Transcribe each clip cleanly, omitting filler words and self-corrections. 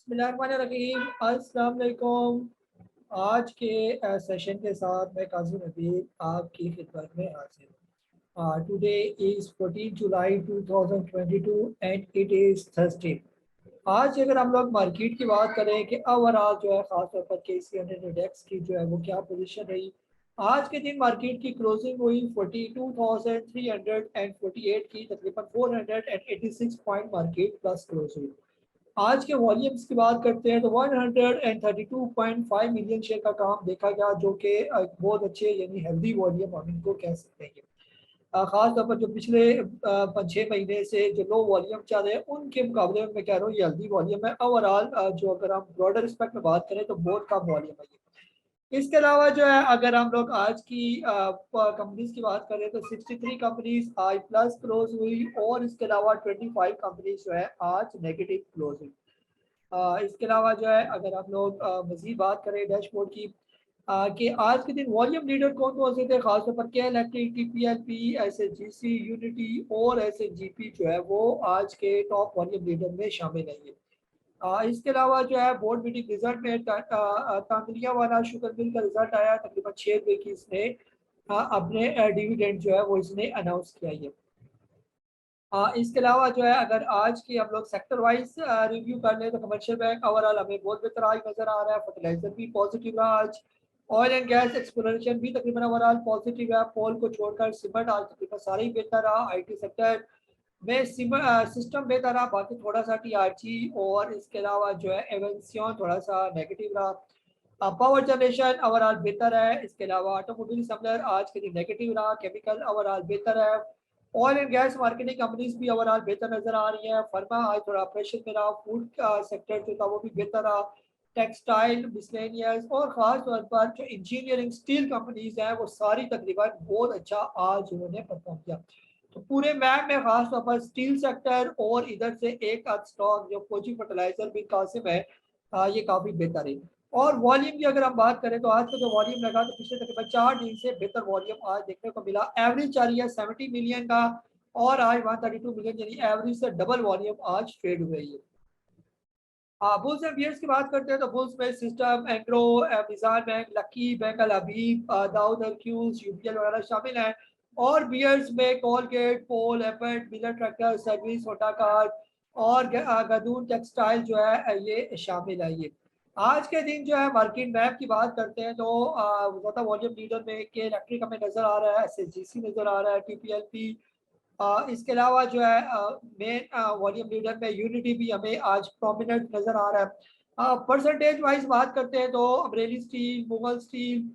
बिस्मिल्लाहिर्रहमानिर्रहीम। अस्सलाम वालेकुम। आज के सेशन के साथ मैं काजी नबील आपकी खिदमत में हाजिर हूँ। Today is 14 July 2022 and it is Thursday. आज अगर हम लोग मार्केट की बात करें कि ओवरऑल जो है ख़ासतौर पर KC100 इंडेक्स की जो है वो क्या पोजीशन रही। आज के दिन मार्केट की क्लोजिंग हुई 42,348 की, तकरीबन 486 पॉइंट मार्केट प्लस क्लोज हुई। आज के वॉल्यूम्स की बात करते हैं तो 132.5 मिलियन शेयर का काम देखा गया, जो कि बहुत अच्छे यानी हेल्दी वॉल्यूम हम इनको कह सकते हैं। खास तौर पर जो पिछले 5-6 महीने से जो लो वॉल्यूम चल रहे हैं उनके मुकाबले में मैं कह रहा हूँ ये हेल्दी वॉल्यूम है। ओवरऑल जो अगर हम ब्रॉडर रिस्पेक्ट में बात करें तो बहुत कम वॉल्यूम है ये। इसके अलावा जो है अगर हम लोग आज की कंपनीज की बात करें तो 63 कंपनीज आज प्लस क्लोज हुई और इसके अलावा 25 कंपनीज जो है आज नेगेटिव क्लोज हुई। इसके अलावा जो है अगर हम लोग मजीद बात करें डैशबोर्ड की कि आज के दिन वॉल्यूम लीडर कौन कौन से थे, खासतौर पर के इलेक्ट्रिक, TPLP, SHGC, यूनिटी और SHGP जो है वो आज के टॉप वॉल्यूम लीडर में शामिल है ये। इसके अलावा जो है बोर्ड मीटिंग रिजल्ट में तांदलिया वाला शुगर मिल का रिजल्ट आया, तकरीबन 6 रुपए की इसने अपने डिविडेंड जो है वो इसने अनाउंस किया ये। इसके अलावा जो है अगर आज की हम लोग सेक्टर वाइज रिव्यू कर लें तो कमर्शियल बैंक ओवरऑल हमें बहुत बेहतर आज नजर आ रहा है। फर्टिलाइजर भी पॉजिटिव रहा आज। ऑयल एंड गैस एक्सप्लोरेशन भी तकरीबन ओवरऑल पॉजिटिव है। पोल को छोड़कर सीमेंट आज तकरीबन सारे ही बेहतर रहा। IT सेक्टर में सिस्टम बेहतर रहा, बाकी थोड़ा सा TRG और इसके अलावा जो है एवेंसियन थोड़ा सा नेगेटिव रहा। पावर जनरेशन ओवरऑल बेहतर है। इसके अलावा ऑटोमोबाइल सेक्टर आज के दिन नेगेटिव रहा। केमिकल ओवरऑल बेहतर है। Oil and gas marketing companies भी ओवरऑल बेहतर नजर आ रही है। फर्मा आज थोड़ा प्रेशर में रहा। फूड सेक्टर जो था वो भी बेहतर रहा। टेक्सटाइल, मिसलेनियस और खास तौर पर जो इंजीनियरिंग स्टील कंपनीज हैं वो सारी तकरीबन बहुत अच्छा आज उन्होंने परफॉर्म किया। तो पूरे मैप में खास तौर पर स्टील सेक्टर और इधर से एक आध स्टॉक जो फौजी फर्टिलाइजर बिन कासिम है, ये काफी बेहतर है। और वॉल्यूम की अगर हम बात करें तो आज का जो वॉल्यूम लगा तो पिछले तकरीबन 4 दिन से बेहतर वॉल्यूम आज देखने को मिला। एवरेज चल रही है 70 मिलियन का और आज 132 मिलियन यानी एवरेज से डबल वॉल्यूम आज ट्रेड हुई है। बुल्स एंड बियर्स की बात करते हैं तो बुल्स में system, Engro, Meezan bank, lucky bank, Al Habib, Dawood Hercules, UPL वगैरह शामिल हैं। और बियर्स में कोलगेट, पोल, एपेट, मिलर ट्रैक्टर सर्विस, होटा कार और गदून टेक्सटाइल जो है ये शामिल है ये। आज के दिन जो है मार्केट मैप की बात करते हैं तो ज़्यादा वॉल्यूम लीडर में के इलेक्ट्रिक हमें नजर आ रहा है, SHGC नजर आ रहा है, TPLP। इसके अलावा जो है मेन वॉल्यूम लीडर में यूनिटी भी हमें आज प्रोमिनेंट नजर आ रहा है। परसेंटेज वाइज बात करते हैं तो अमरेली स्टील, मुगल स्टील,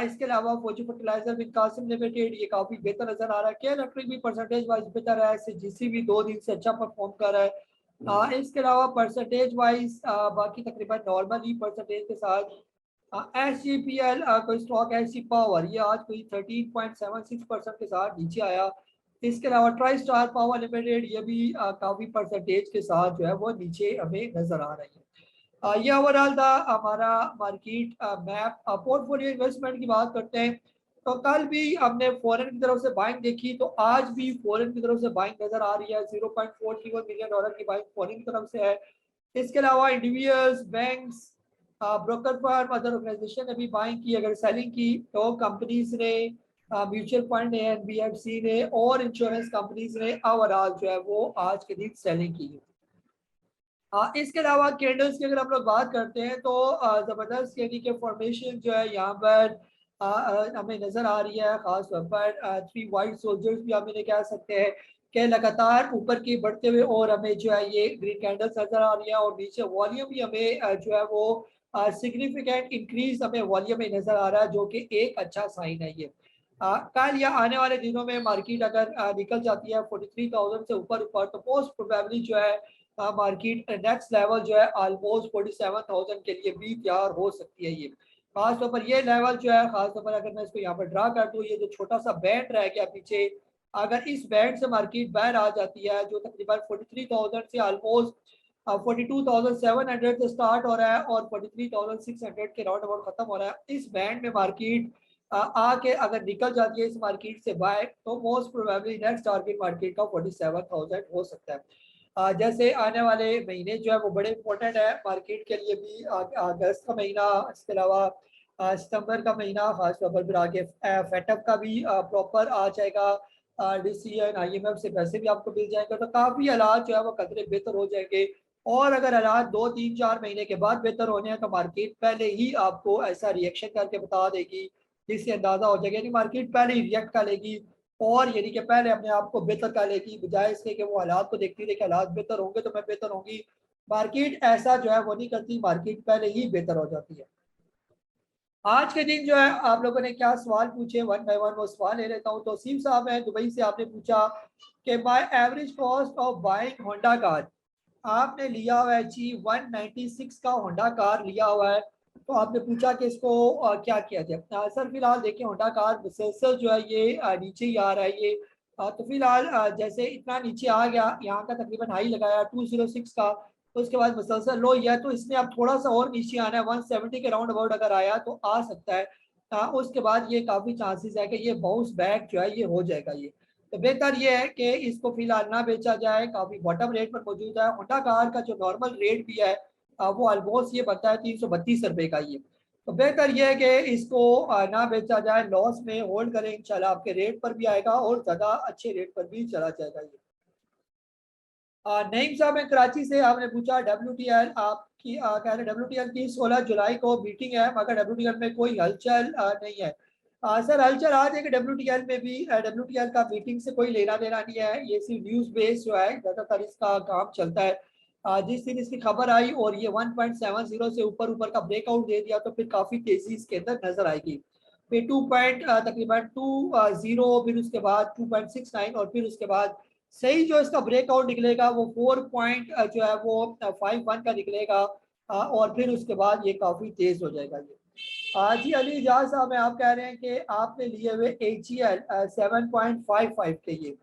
इसके अलावा फौजी फर्टिलाइजर बिन कासिम लिमिटेड ये काफी बेहतर नजर आ रहा है। के इलेक्ट्रिक भी परसेंटेज वाइज बेहतर है। SHGC भी 2 दिन से अच्छा परफॉर्म कर रहा है। इसके अलावा परसेंटेज वाइज बाकी तकरीबन नॉर्मल ही परसेंटेज के साथ SGPL कोई स्टॉक है, सी पावर, ये आज कोई 13.76% के साथ नीचे आया। इसके अलावा ट्राई स्टार पावर लिमिटेड ये भी काफी परसेंटेज के साथ जो है वो नीचे हमें नजर आ रही है। ये ओवरऑल था हमारा मार्केट मैप। पोर्टफोलियो इन्वेस्टमेंट की बात करते हैं तो कल भी हमने फॉरेन की तरफ से बाइंग देखी तो आज भी फॉरेन की तरफ से बाइंग नजर आ रही है। $0.41 मिलियन की बाइंग फॉरेन की तरफ से है। इसके अलावा individuals, banks, broker firm, other organisation ने भी बाइंग की। अगर सेलिंग की तो कंपनीज ने, म्यूचुअल फंड ने, NBFC ने और इंश्योरेंस कंपनीज ने ओवरऑल जो है वो आज के दिन सेलिंग की है। इसके अलावा कैंडल्स की अगर हम लोग बात करते हैं तो जबरदस्त यानी कि फॉर्मेशन जो है यहाँ पर हमें नजर आ रही है। खास तौर पर 3 वाइट सोल्जर्स भी हम इन्हें कह सकते हैं कि लगातार ऊपर की बढ़ते हुए और हमें जो है ये ग्रीन कैंडल्स नजर आ रही है और नीचे वॉल्यूम भी हमें जो है वो सिग्निफिकेंट इंक्रीज हमें वॉल्यूम में नजर आ रहा है, जो कि एक अच्छा साइन है ये। कल या आने वाले दिनों में मार्केट अगर निकल जाती है 43,000 से ऊपर ऊपर तो मोस्ट प्रोबेबली जो है मार्केट नेक्स्ट लेवल जो है ऑलमोस्ट 47,000 के लिए भी तैयार हो सकती है ये। खासतौर पर ये लेवल जो है, खासतौर पर अगर मैं इसको यहाँ पर ड्रा कर दूँ, ये जो छोटा सा बैंड रह गया पीछे, अगर इस बैंड से मार्केट बाहर आ जाती है जो तकरीबन 43,000 से ऑलमोस्ट 42,700 से स्टार्ट हो रहा है और 43,600 के राउंड अबाउट खत्म हो रहा है, इस बैंड में मार्केट आके अगर निकल जाती है इस मार्केट से बाहर तो most probably next target market का 47,000 हो सकता है। जैसे आने वाले महीने जो है वो बड़े इंपॉर्टेंट है मार्केट के लिए भी। अगस्त का महीना, इसके अलावा सितंबर का महीना खासतौर पर, फिर आगे फेटअप का भी प्रॉपर आ जाएगा डिसीजन, आईएमएफ से पैसे भी आपको मिल जाएंगे, तो काफी हालात जो है वो कदरे बेहतर हो जाएंगे। और अगर हालात 2 3 4 महीने के बाद बेहतर होने हैं तो मार्केट पहले ही आपको ऐसा रिएक्शन करके बता देगी, जिससे अंदाजा हो जाएगा, यानी मार्केट पहले ही रिएक्ट कर लेगी और यानी कि पहले अपने आप को बेहतर कर लेगी, बजाय इसके कि वो हालात को देखती रहे कि हालात बेहतर होंगे तो मैं बेहतर होंगी। मार्केट ऐसा जो है वो नहीं करती, मार्केट पहले ही बेहतर हो जाती है। आज के दिन जो है आप लोगों ने क्या सवाल पूछे, वन बाय वन वो सवाल ले लेता हूँ। तो सीम साहब है दुबई से, आपने पूछा कि by average cost of buying Honda car, आपने लिया हुआ है जी 196 का होंडा कार लिया हुआ है। तो आपने पूछा कि इसको क्या किया जाए। सर फिलहाल देखिए होंडा कार मुसलसल जो है ये नीचे ही आ रहा है ये। तो फिलहाल जैसे इतना नीचे आ गया, यहाँ का तकरीबन हाई लगाया 206 का, तो उसके बाद मुसलसल लो यह, तो इसने अब थोड़ा सा और नीचे आना है, 170 के राउंड अबाउट अगर आया तो आ सकता है। उसके बाद ये काफ़ी चांसेस है कि ये बाउंस बैक जो है ये हो जाएगा ये। तो बेहतर ये है कि इसको फिलहाल ना बेचा जाए, काफ़ी बॉटम रेट पर मौजूद है। होंडा कार का जो नॉर्मल रेट भी है वो ऑलमोस्ट ये बनता है 332 रुपये का ये। तो बेहतर ये है कि इसको ना बेचा जाए, लॉस में होल्ड करें, इंशाल्लाह आपके रेट पर भी आएगा और ज़्यादा अच्छे रेट पर भी चला जाएगा ये। नईम साहब है कराची से, आपने पूछा WTL आपकी कह रहे WTL की 16 जुलाई को मीटिंग है मगर WTL में कोई हलचल नहीं है। सर हलचल आ जाएगी WTL में भी। WTL का मीटिंग से कोई लेना देना नहीं है, ये सिर्फ न्यूज़ बेस जो है ज़्यादातर इसका काम चलता है। जिस दिन इसकी खबर आई और ये 1.70 से ऊपर ऊपर का ब्रेकआउट दे दिया तो फिर काफ़ी तेज़ी इसके अंदर नजर आएगी। फिर तकरीबन 2.0, फिर उसके बाद 2.69 और फिर उसके बाद सही जो इसका ब्रेकआउट निकलेगा वो 4 पॉइंट जो है वो 51 का निकलेगा। और फिर उसके बाद ये काफ़ी तेज़ हो जाएगा ये। जी अली इजाज साहब हैं, आप कह रहे हैं कि आपने लिए हुए AGL 7.55 के ये,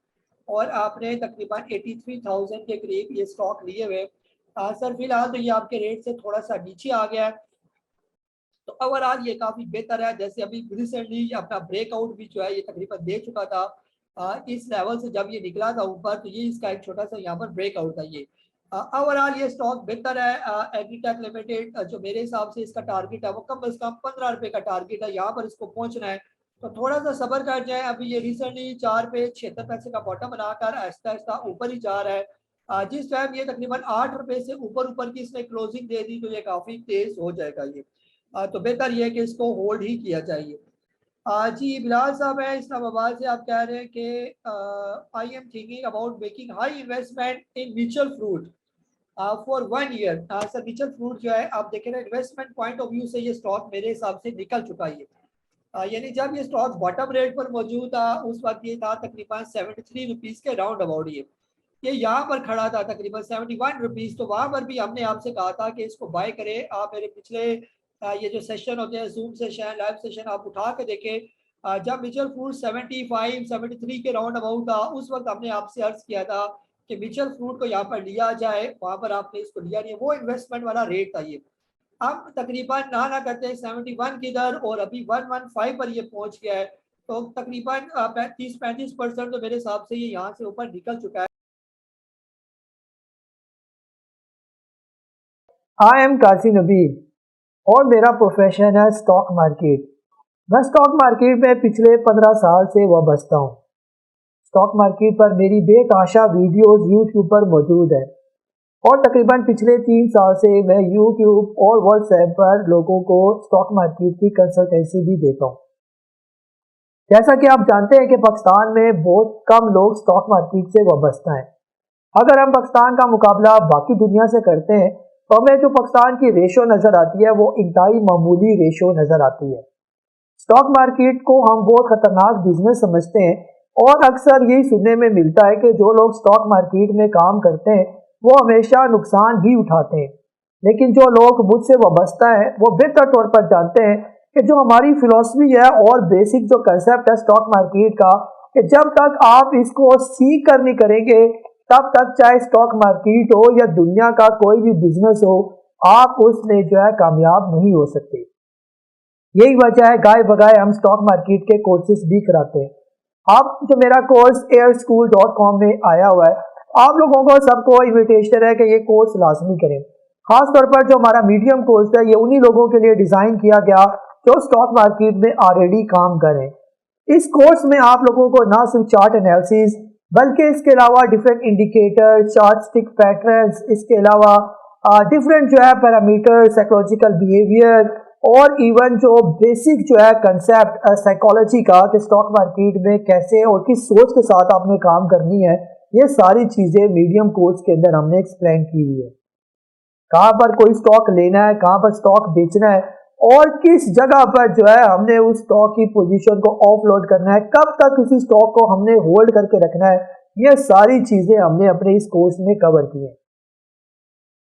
और आपने तकरीबन 83,000 के करीब ये स्टॉक लिए हुए। सर फिलहाल तो ये आपके रेट से थोड़ा सा नीचे आ गया है, तो ओवरऑल ये काफ़ी बेहतर है। जैसे अभी रिसेंटली अपना ब्रेकआउट भी जो है ये तकरीबन दे चुका था इस लेवल से, जब ये निकला था ऊपर तो ये इसका एक छोटा सा यहाँ पर ब्रेकआउट था ये। ओवरऑल ये स्टॉक बेहतर है। एग्रीटेक लिमिटेड जो मेरे हिसाब से इसका टारगेट है वो कम से कम 15 रुपये का टारगेट है, यहाँ पर इसको पहुँचना है। तो थोड़ा सा सब्र कर जाए, अभी ये रिसेंटली 4 पे 76 पैसे का बॉटम बनाकर आहिस्ता आहिस्ता ऊपर ही जा रहा है। जिस टाइम ये तकरीबन 8 रुपये से ऊपर ऊपर की इसने क्लोजिंग दे दी तो ये काफ़ी तेज हो जाएगा ये। तो बेहतर ये है कि इसको होल्ड ही किया चाहिए। जी बिलाल साहब है इस्लामाबाद से, आप कह रहे हैं कि I am thinking about making high investment in mutual food for 1 year. Sir mutual food जो है आप देखें ना, इन्वेस्टमेंट पॉइंट ऑफ व्यू से ये स्टॉक मेरे हिसाब से निकल चुका है। यानी जब ये स्टॉक बॉटम रेट पर मौजूद था उस वक्त ये था तकरीबन 73 रुपीज़ के राउंड अबाउट ये यहाँ पर खड़ा था तकरीबन 71 रुपीज़। तो वहाँ पर भी हमने आपसे कहा था कि इसको बाय करें। आप मेरे पिछले ये जो सेशन होते हैं, जूम सेशन, लाइव सेशन, आप उठा के देखें। जब म्यूचुअल फूड 75 73 के राउंड अबाउट था उस वक्त हमने आपसे अर्ज किया था कि म्यूचुअल फूड को यहाँ पर लिया जाए, वहाँ पर आपने इसको लिया नहीं, वो इन्वेस्टमेंट वाला रेट था ये। अब तकरीबन ना करते 71 की दर और अभी 115 पर ये पहुंच गया है। तो तकरीबन 30 35% तो मेरे हिसाब से ये यहाँ से ऊपर निकल चुका है। आई एम कासी नबीर और मेरा प्रोफेशन है स्टॉक मार्केट। मैं स्टॉक मार्केट में पिछले 15 साल से वाबस्ता हूँ। स्टॉक मार्केट पर मेरी बेतहाशा वीडियोस यूट्यूब पर मौजूद है और तकरीबन पिछले 3 साल से मैं यूट्यूब और व्हाट्सएप पर लोगों को स्टॉक मार्केट की कंसल्टेंसी भी देता हूँ। जैसा कि आप जानते हैं कि पाकिस्तान में बहुत कम लोग स्टॉक मार्केट से वाबस्ता हैं। अगर हम पाकिस्तान का मुकाबला बाकी दुनिया से करते हैं तो हमें जो पाकिस्तान की रेशो नज़र आती है वो इंतहाई मामूली रेशो नज़र आती है। स्टॉक मार्केट को हम बहुत खतरनाक बिजनेस समझते हैं और अक्सर यही सुनने में मिलता है कि जो लोग स्टॉक मार्केट में काम करते हैं वो हमेशा नुकसान ही उठाते हैं। लेकिन जो लोग मुझसे वाबस्ता है वो बेहतर तौर पर जानते हैं कि जो हमारी फिलॉसफी है और बेसिक जो कंसेप्ट है स्टॉक मार्केट का, कि जब तक आप इसको सीख कर नहीं करेंगे तब तक चाहे स्टॉक मार्केट हो या दुनिया का कोई भी बिजनेस हो आप उसमें जो है कामयाब नहीं हो सकते। यही वजह है गाय बगाए हम स्टॉक मार्केट के कोर्सेज भी कराते हैं। अब जो मेरा कोर्स airschool.com में आया हुआ है आप लोगों को सबको इन्विटेशन है कि ये कोर्स लाजमी करें। खासतौर पर जो हमारा मीडियम कोर्स है ये उन्हीं लोगों के लिए डिज़ाइन किया गया जो स्टॉक मार्केट में ऑलरेडी काम करें। इस कोर्स में आप लोगों को ना सिर्फ चार्ट एनालिसिस बल्कि इसके अलावा different indicator, chart stick patterns, इसके अलावा डिफरेंट जो है पैरामीटर, साइकोलॉजिकल बिहेवियर और इवन जो बेसिक जो है कंसेप्ट साइकोलॉजी का कि स्टॉक मार्केट में कैसे और किस सोच के साथ आपने काम करनी है, ये सारी चीज़ें मीडियम कोर्स के अंदर हमने एक्सप्लेन की हुई है। कहाँ पर कोई स्टॉक लेना है, कहाँ पर स्टॉक बेचना है और किस जगह पर जो है हमने उस स्टॉक की पोजीशन को ऑफलोड करना है, कब तक किसी स्टॉक को हमने होल्ड करके रखना है, ये सारी चीज़ें हमने अपने इस कोर्स में कवर की है।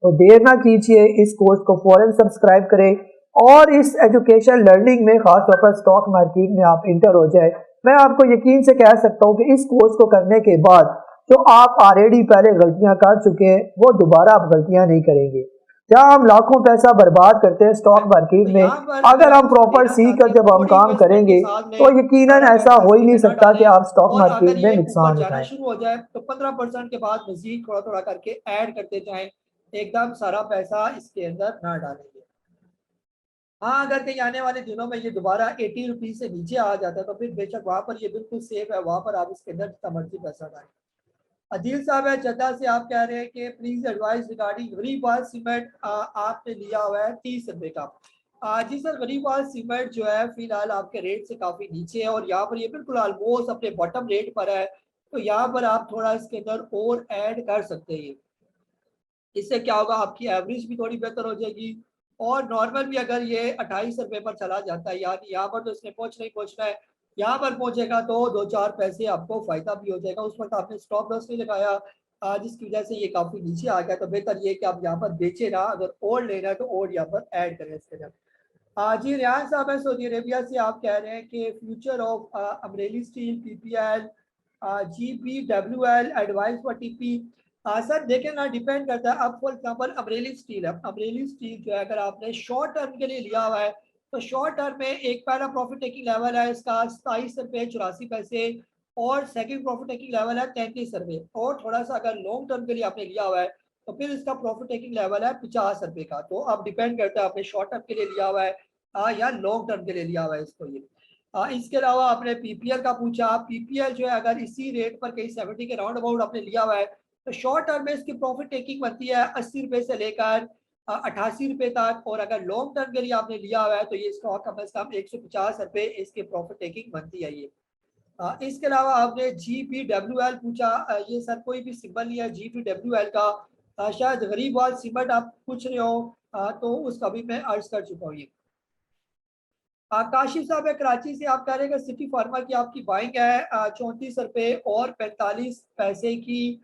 तो देर ना कीजिए, इस कोर्स को फौरन सब्सक्राइब करें और इस एजुकेशन लर्निंग में खासतौर पर स्टॉक मार्केट में आप इंटर हो जाए। मैं आपको यकीन से कह सकता हूँ कि इस कोर्स को करने के बाद जो आप ऑलरेडी पहले गलतियां कर चुके हैं वो दोबारा आप गलतियां नहीं करेंगे। जहाँ हम लाखों पैसा बर्बाद करते हैं स्टॉक मार्केट तो में, यहाँ पर अगर अगर हम हम इसको प्रॉपर लेना सीख कर चाहते हैं जब तो हम थोड़ी काम इन्वेस्टमेंट के करेंगे साथ तो में यकीनन सारा ऐसा पैसा हो ही नहीं सीधे न सकता कि डालें। आप स्टॉक और अगर मार्केट में ये ऊपर नुकसान जाना उठाएं। शुरू हो जाए तो 15% के बाद मजीद थोड़ा थोड़ा करके ऐड करते जाएं, एकदम सारा पैसा इसके अंदर ना डालेंगे। हाँ, अगर कहीं आने वाले दिनों में ये दोबारा 80 रुपीज से नीचे आ जाता है तो फिर बेशक वहां पर ये बिल्कुल सेफ है, वहां पर आप इसके अंदर जितना मर्जी पैसा डालें। अदील साहब है जद्दा से, आप कह रहे हैं कि please advice regarding Garibabad cement, आपने लिया हुआ है 30 रुपए का। जी सर, गरीबाबाद सीमेंट जो है फिलहाल आपके रेट से काफी नीचे है और यहाँ पर ये बिल्कुल ऑलमोस्ट अपने बॉटम रेट पर है, तो यहाँ पर आप थोड़ा इसके अंदर और ऐड कर सकते हैं। इससे क्या होगा, आपकी एवरेज भी थोड़ी बेहतर हो जाएगी और नॉर्मल भी अगर ये 28 रुपए पर चला जाता है, यानी यहाँ पर तो इसने पहुंचना है, यहाँ पर पहुंचेगा तो 2-4 पैसे आपको फायदा भी हो जाएगा। उस वक्त आपने स्टॉप लॉस नहीं लगाया, जिसकी वजह से ये काफी नीचे आ गया, तो बेहतर ये कि आप यहाँ पर बेचे ना, अगर और लेना है तो और यहाँ पर ऐड करें इसके अंदर। जी रियान साहब है सऊदी अरेबिया से, आप कह रहे हैं कि future of Amreli steel, PPL, GBWL, advice for TP. Sir देखें ना, डिपेंड करता है। अब फॉर एग्जांपल अमरेली स्टील है, अमरेली स्टील जो है अगर आपने शॉर्ट टर्म के लिए लिया हुआ है तो शॉर्ट टर्म में एक पहला प्रॉफिट टेकिंग लेवल है इसका 27 रुपये 84 पैसे और सेकंड प्रॉफिट टेकिंग लेवल है 33 रुपये, और थोड़ा सा अगर लॉन्ग टर्म के लिए आपने लिया हुआ है तो फिर इसका प्रॉफिट टेकिंग लेवल है 50 रुपये का। तो अब डिपेंड करता है आपने शॉर्ट टर्म के लिए लिया हुआ है या लॉन्ग टर्म के लिए लिया हुआ है इसको। ये इसके अलावा आपने पीपीएल का पूछा, पीपीएल जो है अगर इसी रेट पर कहीं 70 के राउंड अबाउट आपने लिया हुआ है तो शॉर्ट टर्म में इसकी प्रॉफिट टेकिंग बनती है 80 रुपए से लेकर 88 रुपए तक, और अगर लॉन्ग टर्म के लिए आपने लिया हुआ है तो ये स्टॉक कम से कम 150 रुपए इसकी प्रॉफिट टेकिंग बनती है। ये इसके अलावा आपने GBWL पूछा, ये सर कोई भी सिंबल नहीं है GBWL का, शायद गरीबवाल सीमेंट आप पूछ रहे हो, तो उसका भी मैं अर्ज कर चुका हूँ। ये काशिफ साहब है कराची से, आप कह रहे हैं कि सिटी फार्मा की आपकी बाइंग है 34 रुपए और 45 पैसे की,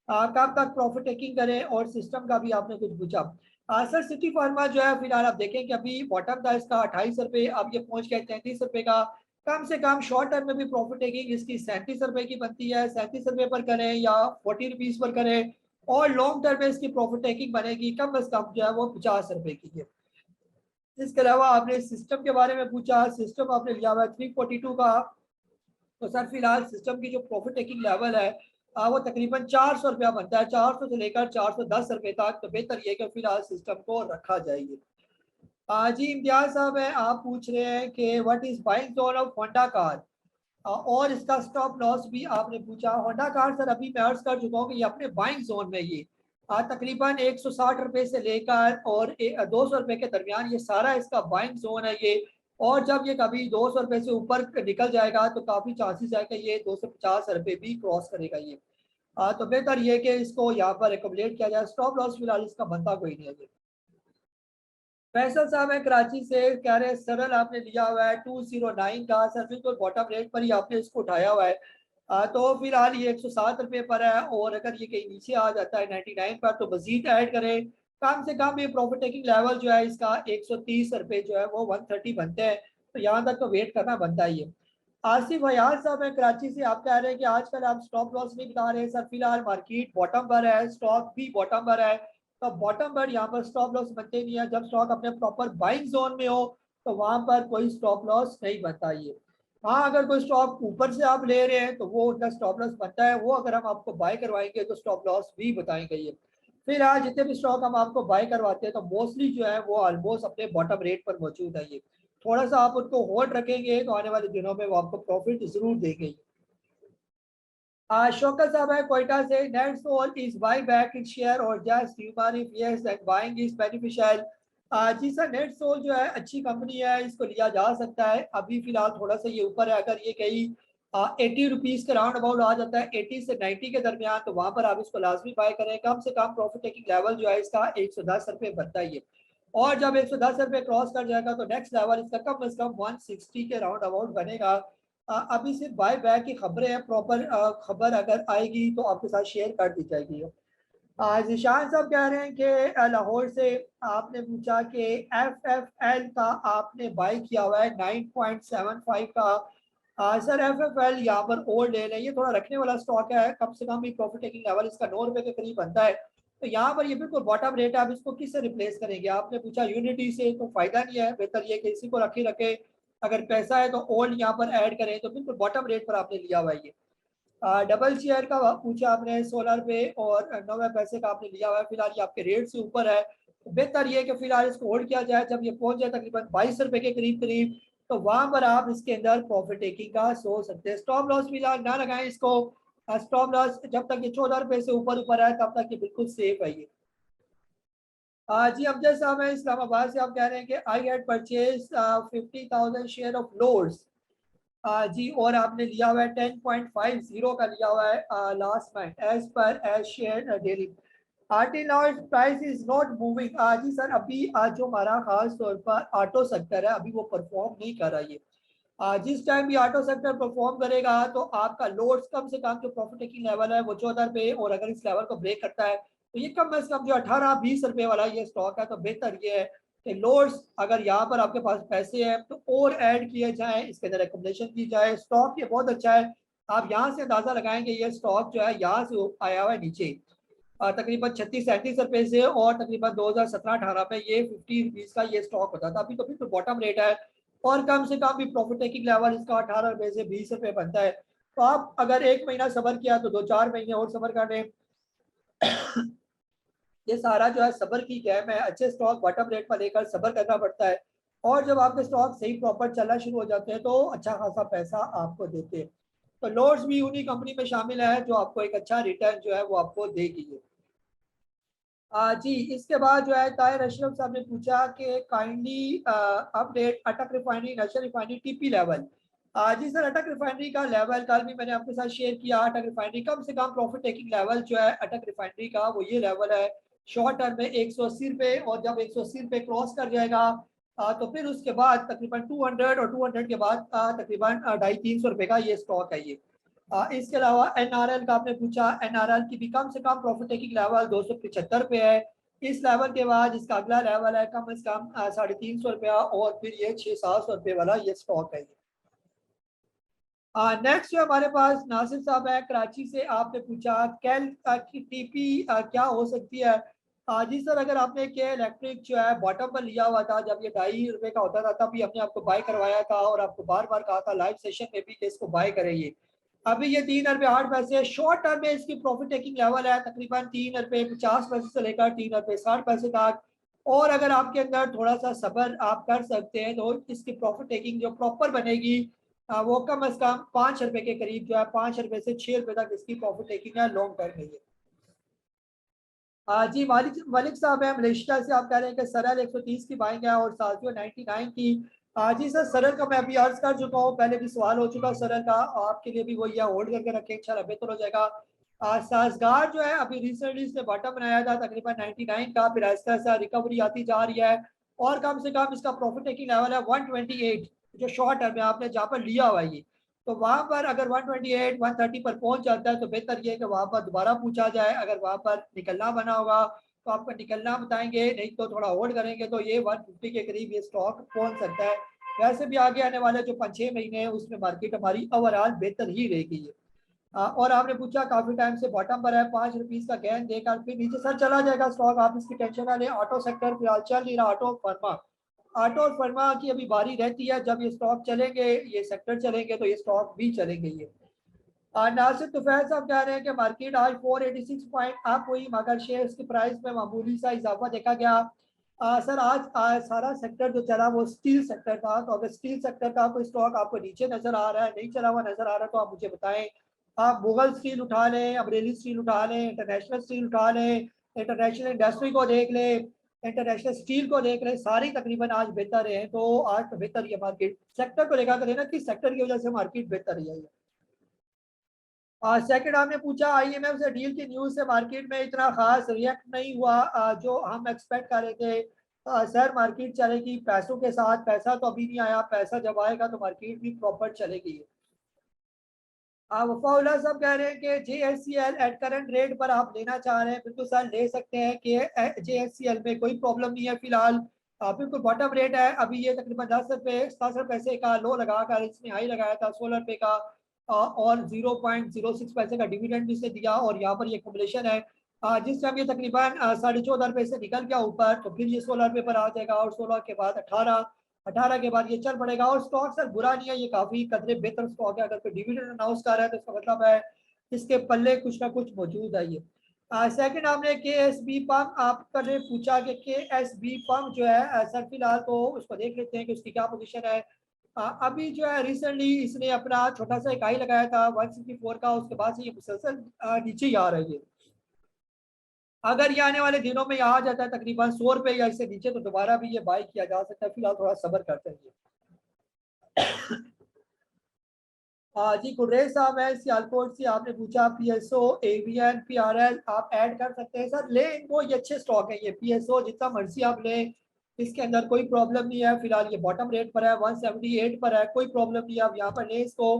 कब तक प्रॉफिट टेकिंग करें, और सिस्टम का भी आपने कुछ पूछा। सर सिटी फार्मा जो है फिलहाल आप देखें कि अभी बॉटम था इसका 28 रुपए, अब ये पहुंच गया 33 रुपए का। कम से कम शॉर्ट टर्म में भी प्रॉफिट टेकिंग इसकी 37 रुपए की बनती है, 37 रुपए पर करें या 40 रुपीज पर करें, और लॉन्ग टर्म में इसकी प्रॉफिट टेकिंग बनेगी कम से कम जो है वो 50 रुपए की है। इसके अलावा आपने सिस्टम के बारे में पूछा, सिस्टम आपने लिया हुआ है 342 का, तो सर फिलहाल सिस्टम की जो प्रॉफिट टेकिंग लेवल है वो तकरीबन 400 रुपया बनता है, 400 से लेकर 410 रुपए तक, तो बेहतर ये कि फिलहाल सिस्टम को रखा जाएगी। जी इम्तियाज साहब है, आप पूछ रहे हैं कि what is buying zone of Honda car, और इसका स्टॉप लॉस भी आपने पूछा। होंडा कार सर अभी मैं अर्ज कर चुका हूँ कि ये अपने बाइंग जोन में, ये तकरीबन 160 रुपए से लेकर और 200 रुपए के दरमियान ये सारा इसका बाइंग जोन है ये, और जब ये कभी 200 रुपए से ऊपर निकल जाएगा तो काफी चांसेस है कि ये 250 रुपए भी क्रॉस करेगा ये। तो बेहतर ये कि इसको यहाँ पर एकोमोडेट किया जाए। स्टॉप लॉस फिलहाल इसका बनता कोई नहीं है ये। फैसल साहब है कराची से, कह रहे हैं सरल आपने लिया हुआ है 209 का, सर बिल्कुल बॉटम रेट पर ही आपने इसको उठाया हुआ है, तो फिलहाल ये 107 रुपए पर है, और अगर ये कहीं नीचे आ जाता है 99 पर तो मजीद ऐड करें। कम से कम ये प्रॉफिट टेकिंग लेवल जो है इसका 130 रुपए जो है वो 130 बनते हैं, तो यहाँ तक तो वेट करना बनता ही है। आसिफ हयात साहब है कराची से, आप कह रहे हैं कि आजकल आप स्टॉप लॉस नहीं बता रहे सर, फिलहाल मार्केट बॉटम पर है, स्टॉक भी बॉटम पर है, तो बॉटम पर यहाँ पर स्टॉप लॉस बनते नहीं है। जब स्टॉक अपने प्रॉपर बाइंग जोन में हो तो वहां पर कोई स्टॉप लॉस नहीं बनता। ये हाँ, अगर कोई स्टॉक ऊपर से आप ले रहे हैं तो वो उनका स्टॉप लॉस बनता है, वो अगर हम आपको बाय करवाएंगे तो स्टॉप लॉस भी बताएंगे ये। फिर आज जितने भी स्टॉक हम आपको बाय करवाते हैं तो मोस्टली जो है वो ऑलमोस्ट अपने बॉटम रेट पर मौजूद है ये। थोड़ा सा आप उनको होल्ड रखेंगे तो आने वाले दिनों में वो आपको प्रॉफिट जरूर देंगे। शौकत साहब है कोयटा से, net sole is buy back in share or just human if yes and buying is beneficial. जी सर, नेट सोल जो है अच्छी कंपनी है, इसको लिया जा सकता है। अभी फिलहाल थोड़ा सा ये ऊपर है, अगर ये कहीं 80 रुपीज के राउंड अबाउट आ जाता है, 80 से 90 के दरमियान, तो वहां पर आप इसको लाजमी बाय करें। कम से कम प्रॉफिट टेकिंग लेवल जो है इसका 110 रुपये बनता है ये। और जब 110 रुपये क्रॉस कर जाएगा तो नेक्स्ट लेवल इसका कम से कम 160 के राउंड अबाउट बनेगा। अभी सिर्फ बाय बैक की खबरें हैं, प्रॉपर खबर अगर आएगी तो आपके साथ शेयर कर दी जाएगी। जिशान साहब कह रहे हैं कि लाहौर से, आपने पूछा कि FFL का आपने बाय किया हुआ है 9.75 का। सर FFL यहाँ पर ओल्ड है, ये थोड़ा रखने वाला स्टॉक है, कम से कम भी प्रॉफिट टेकिंग लेवल इसका 9 रुपए के करीब बनता है। तो यहाँ पर ये बिल्कुल बॉटम रेट है। आप इसको किससे रिप्लेस करेंगे? आपने पूछा यूनिटी से, तो फायदा नहीं है, बेहतर ये कि इसी को रखे रखे। अगर पैसा है तो ओल्ड यहाँ पर ऐड करें, तो बिल्कुल बॉटम रेट पर आपने लिया हुआ है ये। डबल शेयर का पूछा आपने, 16 रुपये और 90 पैसे का आपने लिया हुआ है। फिलहाल ये आपके रेट से ऊपर है, तो बेहतर ये कि फिलहाल इसको होल्ड किया जाए। जब ये पहुंच जाए तकरीबन 22 रुपये के करीब करीब, तो वहां पर आप इसके अंदर प्रॉफिट टेकिंग का सोच सकते हैं। स्टॉप लॉस फिलहाल ना लगाएं इसको। स्टॉप लॉस जब तक ये 14 रुपये से ऊपर ऊपर है तब तक ये बिल्कुल सेफ है ये। जी अमजद साहब है इस्लामाबाद से, आप कह रहे हैं कि I had purchase 50,000 share of loads. जी, और आपने लिया हुआ है 10.50 का लिया हुआ है लास्ट मंथ एज पर as share daily. RT now price is not moving. जी सर, अभी आज जो हमारा खास तौर पर ऑटो सेक्टर है अभी वो परफॉर्म नहीं कर रहा है। जिस टाइम भी ऑटो सेक्टर परफॉर्म करेगा तो आपका लोड्स कम से कम जो प्रॉफिट टेकिंग लेवल है वो 14 रुपये, और अगर इस लेवल को ब्रेक करता है तो ये कम से कम जो 18-20 रुपये वाला ये स्टॉक है। तो बेहतर ये है कि लोड्स अगर यहाँ पर आपके पास पैसे हैं तो और ऐड किए जाए, इसके अंदर एकोमोडेशन की जाए। स्टॉक ये बहुत अच्छा है, आप यहाँ से अंदाजा लगाएंगे ये स्टॉक जो है यहाँ से आया हुआ है नीचे तकरीबन 36-37 रुपए से, और तकरीबन 2017-18 में ये 50 रुपीज का ये स्टॉक होता था। अभी तो बिल्कुल बॉटम रेट है, और कम से कम भी प्रॉफिट टेकिंग लेवल इसका 18 रुपए से 20 रुपए बनता है। तो आप अगर एक महीना सबर किया तो 2-4 महीने और सबर कर लें। ये सारा जो है सबर की गेम है, अच्छे स्टॉक बॉटम रेट पर लेकर सबर करना पड़ता है। और जब आपके स्टॉक सही प्रॉपर चलना शुरू हो जाते हैं तो अच्छा खासा पैसा आपको देते हैं। तो लोड्स भी उन्हीं कंपनी में शामिल है जो आपको एक अच्छा रिटर्न जो है वो आपको देगी। जी, इसके बाद जो है ताहिर अशरफ साहब ने पूछा कि काइंडली अपडेट अटक रिफाइनरी नशर रिफाइनरी टीपी लेवल। जी सर, अटक रिफाइनरी का लेवल कल भी मैंने आपके साथ शेयर किया। अटक रिफाइनरी कम से कम प्रॉफिट टेकिंग लेवल जो है अटक रिफाइनरी का वो ये लेवल है शॉर्ट टर्म में 180 रुपये, और जब 180 रुपये क्रॉस कर जाएगा तो फिर उसके बाद तकरीबन 200, और 200 के बाद तकरीबन 250-300 रुपये का ये स्टॉक है ये। इसके अलावा एनआरएल का आपने पूछा, एनआरएल की भी कम से कम प्रॉफिट टेकिंग लेवल 275 रुपये है। इस लेवल के बाद इसका अगला लेवल है कम से कम 350 रुपया, और फिर ये 600-700 रुपये वाला ये स्टॉक है। नेक्स्ट जो हमारे पास नासिर साहब है कराची से, आपने पूछा कैल की टीपी क्या हो सकती है। जी सर, अगर आपने के इलेक्ट्रिक जो है बॉटम पर लिया हुआ था जब ये 2.5 रुपये का होता था, तभी हमने आपको बाय करवाया था और आपको बार बार कहा था लाइव सेशन में भी कि इसको बाय करेंगे। अभी ये 3.08 रुपये शॉर्ट टर्म में इसकी प्रॉफिट टेकिंग लेवल है तकरीबन 3.50 रुपये से लेकर 3.60 रुपये तक। और अगर आपके अंदर थोड़ा सा सब्र आप कर सकते हैं तो इसकी प्रॉफिट टेकिंग जो प्रॉपर बनेगी वो कम से कम 5 रुपए के करीब जो है, 5 रुपए से 6 रुपए तक इसकी प्रॉफिट टेकिंग है लॉन्ग टर्म में ये। जी मालिक मलिक साहब है मलेशिया से, आप कह रहे हैं कि सरल 130 की बाइंग है और साजियो 99 की। जी सर, सरल का मैं अभी अर्ज कर चुका हूँ, पहले भी सवाल हो चुका सरल का, आपके लिए भी वही है, होल्ड करके रखें, इंशाल्लाह बेहतर हो जाएगा। साजगार जो है अभी रिसेंटली इसने बॉटम बनाया था तकरीबन 99 का, फिर ऐसा ऐसा रिकवरी आती जा रही है, और कम से कम इसका प्रॉफिट टेकिंग लेवल है 128 जो शॉर्ट टर्म में आपने जहाँ पर लिया हुआ है ये। तो वहां पर अगर 128 130 पर पहुंच जाता है तो बेहतर ये है कि वहां पर दोबारा पूछा जाए। अगर वहां पर निकलना बना होगा तो आपका निकलना बताएंगे, नहीं तो थोड़ा होल्ड करेंगे तो ये 150 के करीब ये स्टॉक पहुंच सकता है। वैसे भी आगे आने वाले जो 5-6 महीने हैं उसमें मार्केट हमारी ओवरऑल बेहतर ही रहेगी ये। और आपने पूछा काफी टाइम से बॉटम पर है, 5 रुपीज का गैन देकर फिर नीचे सर चला जाएगा स्टॉक, आप इसकी टेंशन ना लें। ऑटो सेक्टर फिलहाल चल नहीं रहा, ऑटो फर्मा ऑटो और फार्मा की अभी बारी रहती है, जब ये स्टॉक चलेंगे, ये सेक्टर चलेंगे तो ये स्टॉक भी चलेंगे। ये नासिर तुफैल साहब कह रहे हैं कि मार्केट आज 486 पॉइंट अप हुई, मगर शेयर्स की प्राइस में मामूली सा इजाफा देखा गया। सर आज सारा सेक्टर जो चला वो स्टील सेक्टर था, तो अगर स्टील सेक्टर का कोई स्टॉक आपको नीचे नजर आ रहा है, नहीं चला हुआ नजर आ रहा है, तो आप मुझे बताएं। आप मुगल स्टील उठा लें, अमरेली स्टील उठा लें, इंटरनेशनल स्टील उठा लें, इंटरनेशनल इंडस्ट्री को देख लें, इंटरनेशनल स्टील को देख लें, सारी तकरीबन आज बेहतर है। तो आज तो बेहतर ही है मार्केट। सेक्टर को देखा करें ना, किस सेक्टर की वजह से मार्केट बेहतर है। सेकंड हमने पूछा आईएमएफ से डील की न्यूज से मार्केट में इतना खास रिएक्ट नहीं हुआ जो हम एक्सपेक्ट कर रहे थे। सर मार्केट चलेगी पैसों के साथ, पैसा तो अभी नहीं आया, पैसा जब आएगा तो मार्केट भी प्रॉपर चलेगी। वफाउल्ला साहब कह रहे हैं कि JSCL एट करंट रेट पर आप लेना चाह रहे हैं, बिल्कुल सर ले सकते हैं कि JSCL में कोई प्रॉब्लम नहीं है फिलहाल। बिल्कुल बॉटम रेट है अभी, ये तकरीबन 10 रुपये 67 पैसे का लो लगाकर इसने हाई लगाया था 16 रुपये का, और 0.06 पैसे का डिविडेंड भी इसने दिया, और यहाँ पर ये एक्युमुलेशन है। जिस टाइम ये तकरीबन 14.5 रुपये से निकल गया ऊपर, तो फिर ये 16 रुपये पर आ जाएगा, और 16 के बाद 18, 18 के बाद ये चल पड़ेगा। और स्टॉक सर बुरा नहीं है, ये काफी कदरे बेहतर स्टॉक है। अगर कोई डिविडेंड अनाउंस कर रहा है तो इसका मतलब है इसके पल्ले कुछ ना कुछ मौजूद है। ये सेकंड हमने KSB पम्प आपने पूछा कि KSB पम्प जो है सर फिलहाल तो उसको देख लेते हैं कि उसकी क्या पोजीशन है। अभी जो है रिसेंटली इसने अपना छोटा सा एक हाई लगाया था 164 का, उसके बाद से ये मुसलसल नीचे ही आ रही है। अगर ये आने वाले दिनों में यहाँ आ जाता है तकरीबन 100 रुपये या इससे नीचे, तो दोबारा भी ये बाई किया जा सकता है। फिलहाल थोड़ा सब्र करते हैं। जी गुर्रेज साहब है सियालकोट से, आपने पूछा PSO AVN PRL आप ऐड कर सकते हैं। सर ले इनको, ये अच्छे स्टॉक है। ये PSO जितना मर्जी आप ले, इसके अंदर कोई प्रॉब्लम नहीं है। फिलहाल ये बॉटम रेट पर है 178 पर है, कोई प्रॉब्लम नहीं है। आप यहाँ पर ले इसको,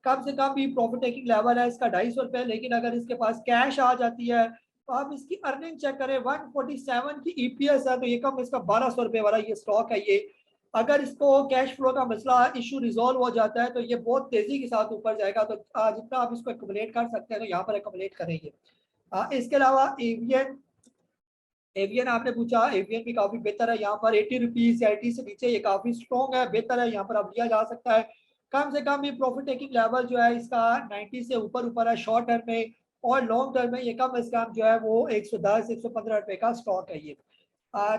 कम से कम भी प्रॉफिट टेकिंग लेवल है इसका 250 रुपये, लेकिन अगर इसके पास कैश आ जाती है तो आप इसकी अर्निंग चेक करें 147 की EPS है, तो ये कम इसका 1200 रुपये वाला ये स्टॉक है। ये अगर इसको कैश फ्लो का मसला इशू रिजॉल्व हो जाता है तो ये बहुत तेजी के साथ ऊपर जाएगा। तो जितना आप इसको एक्युमुलेट कर सकते हैं तो यहाँ पर एक्युमुलेट करेंगे। इसके अलावा एवियन, एवियन आपने पूछा, एवियन भी काफी बेहतर है। यहाँ पर 80 रुपीज 80 से नीचे ये काफी स्ट्रॉन्ग है, बेहतर है, यहाँ पर अब लिया जा सकता है। कम से कम ये प्रॉफिट टेकिंग लेवल जो है इसका 90 से ऊपर ऊपर है शॉर्ट टर्म में, और लॉन्ग टर्म में ये कम से कम जो है वो 110 115 रुपए का स्टॉक है ये।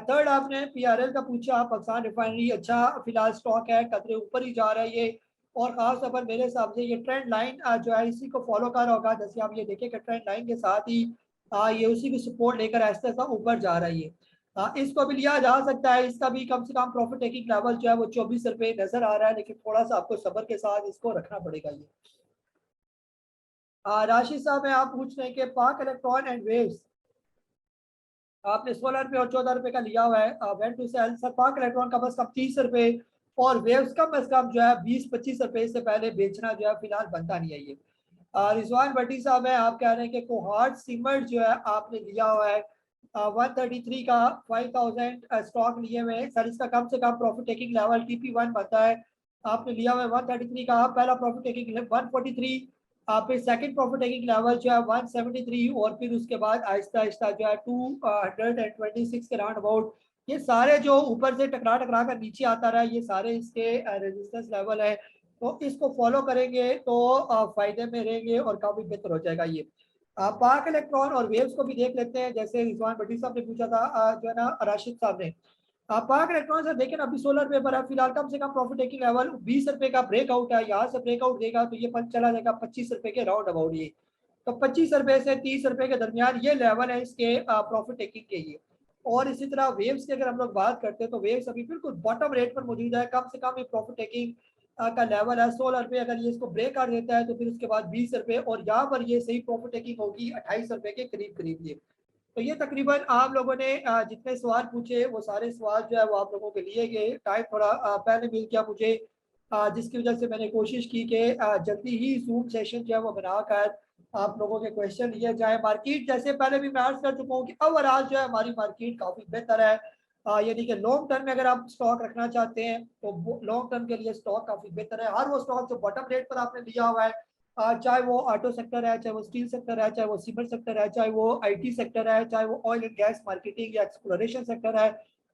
थर्ड आपने PRL का पूछा, पाकिस्तान रिफाइनरी अच्छा फिलहाल स्टॉक है, कतरे ऊपर ही जा रहा है ये, और खास तौर पर मेरे हिसाब से ये ट्रेंड लाइन जो है इसी को फॉलो कर रहा होगा। जैसे आप ये देखें कि ट्रेंड लाइन के साथ ही ये उसी की सपोर्ट लेकर ऐसा ऐसा ऊपर जा रहा है ये। इसको भी लिया जा सकता है, इसका भी कम से कम प्रॉफिट टेकिंग लेवल जो है वो 24 रुपये नजर आ रहा है, लेकिन थोड़ा सा आपको सब्र के साथ इसको रखना पड़ेगा ये। राशिद साहब है, आप पूछ रहे हैं कि पाक इलेक्ट्रॉन एंड वेव्स आपने 16 रुपये और 14 रुपये का लिया हुआ है वेन टू सेल। सर पाक इलेक्ट्रॉन का बस कम 30 रुपये, और वेव्स कम अज कम जो है 20-25 रुपये से पहले बेचना जो है फिलहाल बनता नहीं है ये। रिजवान भट्टी साहब है, आप कह रहे हैं कि कोहार्ट सीमेंट जो है आपने लिया हुआ है 133 का 5000 स्टॉक लिए हुए हैं। सर इसका कम से कम प्रॉफिट टेकिंग लेवल TP1 बनता है। आपने लिया हुआ है 133 का, पहला प्रॉफिट टेकिंग 143, फिर सेकंड प्रॉफिट टेकिंग लेवल जो है 173, और फिर उसके बाद आहिस्ता आहिस्ता जो है 226 के राउंड अबाउट ये सारे जो ऊपर से टकरा टकरा कर नीचे आता रहा है, ये सारे इसके रेजिस्टेंस लेवल है। तो इसको फॉलो करेंगे तो फायदे में रहेंगे और काफी बेहतर हो जाएगा ये। पाक इलेक्ट्रॉन और वेव्स को भी देख लेते हैं, जैसे रिजवान भट्टी साहब ने पूछा था जो है ना राशिद साहब ने। पाक इलेक्ट्रॉन से देखें ना अभी 16 रुपये पर है फिलहाल, कम से कम प्रॉफिट टेकिंग लेवल 20 रुपये का ब्रेकआउट है। यहाँ से ब्रेकआउट देगा तो ये चला जाएगा 25 रुपये के राउंड अबाउट ये। तो 25 रुपये से 30 रुपये के दरमियान ये लेवल है इसके प्रॉफिट टेकिंग के ये। और इसी तरह वेव्स की अगर हम लोग बात करते हैं तो वेव्स अभी बिल्कुल बॉटम रेट पर मौजूद है। कम से कम ये प्रॉफिट टेकिंग का लेवल है 16 रुपये, अगर ये इसको ब्रेक कर देता है तो फिर उसके बाद 20 रुपये, और यहाँ पर ये सही प्रॉफिट टेकिंग होगी 28 रुपये के करीब करीब ये। तो ये तकरीबन आप लोगों ने जितने सवाल पूछे वो सारे सवाल जो है वो आप लोगों के लिए गए। टाइम थोड़ा पहले मिल गया मुझे, जिसकी वजह से मैंने कोशिश की कि जल्दी ही जूम सेशन जो है वो बनाकर आप लोगों के क्वेश्चन लिए जाए। मार्केट जैसे पहले भी मैं अर्ज कर चुका हूँ कि ओवरऑल जो है हमारी मार्केट काफ़ी बेहतर है। यानी कि लॉन्ग टर्म में अगर आप स्टॉक रखना चाहते हैं तो लॉन्ग टर्म के लिए स्टॉक काफ़ी बेहतर है। हर वो स्टॉक जो बॉटम रेट पर आपने लिया हुआ है, चाहे वो ऑटो सेक्टर है, चाहे वो स्टील सेक्टर है, चाहे वो सीमेंट सेक्टर है, चाहे वो IT सेक्टर है, चाहे वो ऑयल एंड गैस मार्केटिंग या एक्सप्लोरेशन सेक्टर है,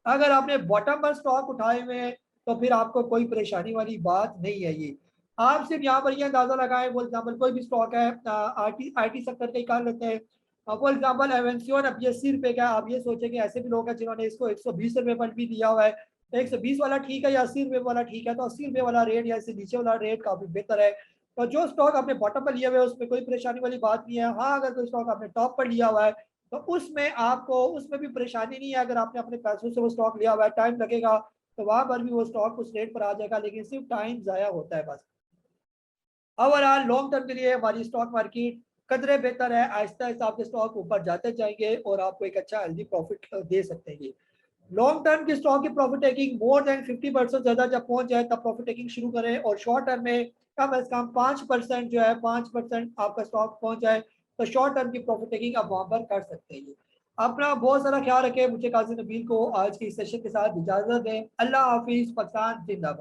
अगर आपने बॉटम पर स्टॉक उठाए हुए हैं तो फिर आपको कोई परेशानी वाली बात नहीं है। ये आप सिर्फ यहाँ पर ये अंदाजा लगाएं, फॉर एग्जाम्पल कोई भी स्टॉक है, आईटी सेक्टर का ही कर लेते हैं। फॉर एग्जाम्पल एवेंसियन अब ये 80 रुपए का है, आप ये सोचें कि ऐसे भी लोग हैं जिन्होंने इसको 120 रुपए पर भी दिया हुआ है। 120 वाला ठीक है या 80 रुपए वाला ठीक है, तो 80 रुपए वाला रेट या इससे नीचे वाला रेट काफी बेहतर है। तो जो स्टॉक आपने बॉटम पर लिया हुआ है उसमें कोई परेशानी वाली बात नहीं है। हाँ, अगर कोई स्टॉक आपने टॉप पर लिया हुआ है तो उसमें आपको उसमें भी परेशानी नहीं है। अगर आपने अपने पैसों से वो स्टॉक लिया हुआ है, टाइम लगेगा तो वहां पर भी वो स्टॉक उस रेट पर आ जाएगा, लेकिन सिर्फ टाइम जाया होता है बस। ओवरऑल लॉन्ग टर्म के लिए हमारी स्टॉक मार्केट कदरे बेहतर है। आहिस्ता आहिस्ता आपके स्टॉक ऊपर जाते जाएंगे और आपको एक अच्छा हेल्दी प्रॉफिट दे सकते हैं। लॉन्ग टर्म की स्टॉक की प्रॉफिट टेकिंग मोर देन 50% ज्यादा जब पहुंच जाए तब प्रॉफिट टेकिंग शुरू करें, और शॉर्ट टर्म में कम से कम 5% जो है 5% आपका स्टॉक पहुंच जाए तो शॉर्ट टर्म की प्रॉफिट टेकिंग आप वहां पर कर सकते हैं। अपना बहुत सारा ख्याल रखें। मुझे काजी नबील को आज की सेशन के साथ इजाजत दें। अल्लाह हाफिज। पाकिस्तान जिंदाबाद।